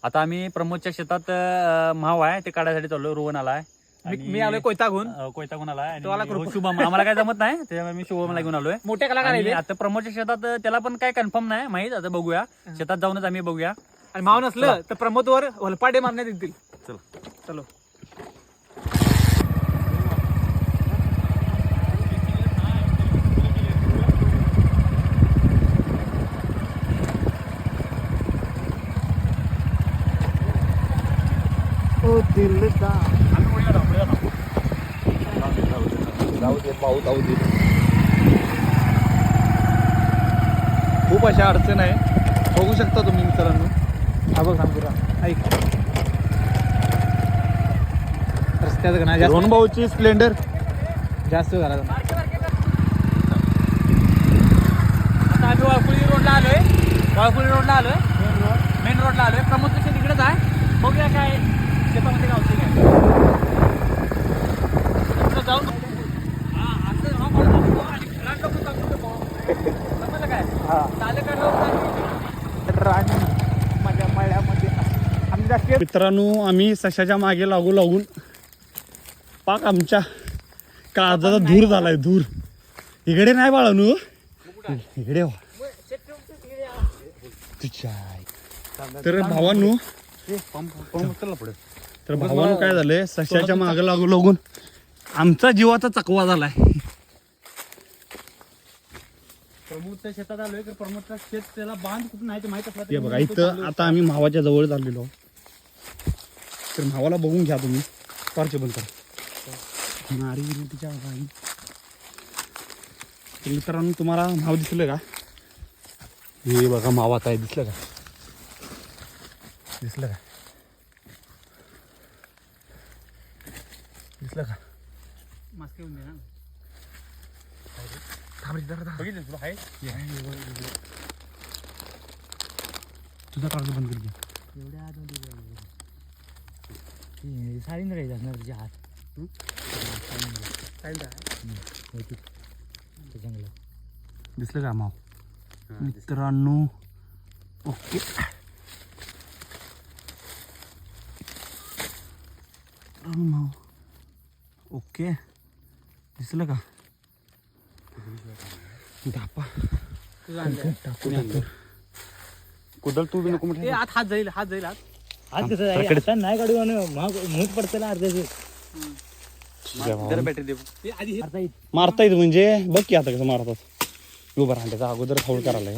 आता आम्ही प्रमोदच्या शेतात माव आहे ते काढायसाठी चाललो. रोहन आलाय, मी आलोय कोयतागून. कोयतागून आलाय तो आला आणि शुभम आम्हाला काय जमत नाही त्यामुळे मी शुभमला घेऊन आलोय. मोठे कलाकार आणि आहेत आता प्रमोदच्या शेतात त्याला पण काय कन्फर्म नाही माहित, आता बघूया शेतात जाऊनच आम्ही बघूया. आणि माव नसलं तर प्रमोदवर वलपाडे मारण्यात येतील. चला चलो. खूप अशा अडचण आहे, बघू शकता तुम्ही मित्रांनो. हा बघ सांगतो ऐक, रस्त्यात का नाही रोहन भाऊची स्प्लेंडर जास्त झाला. आता आम्ही वाळकुळी रोडला आलोय, मेन रोडला आलोय. प्रमोदचं शेत इकडेच आहे, बघूया काय शेतामध्ये गावते काय जाऊन. माझ्या मळ्यामध्ये आम्ही जास्त मित्रांनो, आम्ही सशाच्या मागे लागून पाक आमच्या काळजाचा धूर झालाय, धूर. इकडे नाही बाळानू, इकडे हो. तर भावांनो, तर भावांनो काय झालंय, सशाच्या मागे लागून आमचा जीवाचा चकवा झालाय. प्रमोदच्या शेतात आलोय, तर प्रमोदचा शेत त्याला बांध कुठून आहे ते माहित असला हे बघा, इथं आता आम्ही भावाच्या जवळ चाललेलो आहोत. तर भावाला बघून घ्या तुम्ही. टॉर्च बंद करा. नारी तिच्या गाडी. तर मित्रांनो, तुम्हाला भाव दिसलं का? हे बघा मावात आहे, दिसलं का? दिसलं का? दिसलं का? मास्क घेऊन दे ना. बघितलं तुला आहे? तुझा टॉर्च बंद कर. एवढ्या आतमध्ये साडी नाही राहायचं असणार तुझ्या हात जंगलात. दिसलं का माव? मित्रांनो, ओके. माव ओके, दिसलं का? धापा कुदल तू बी नको म्हटलं. आत हात जाईल आत. आज कसं नाही काढू मूत पडतं अर्ध्याचे. बॅटरी दे आधी. मारता येत म्हणजे बघ की आता कसं मारतात. उभं राहण्याचा अगोदर फाऊल करायला.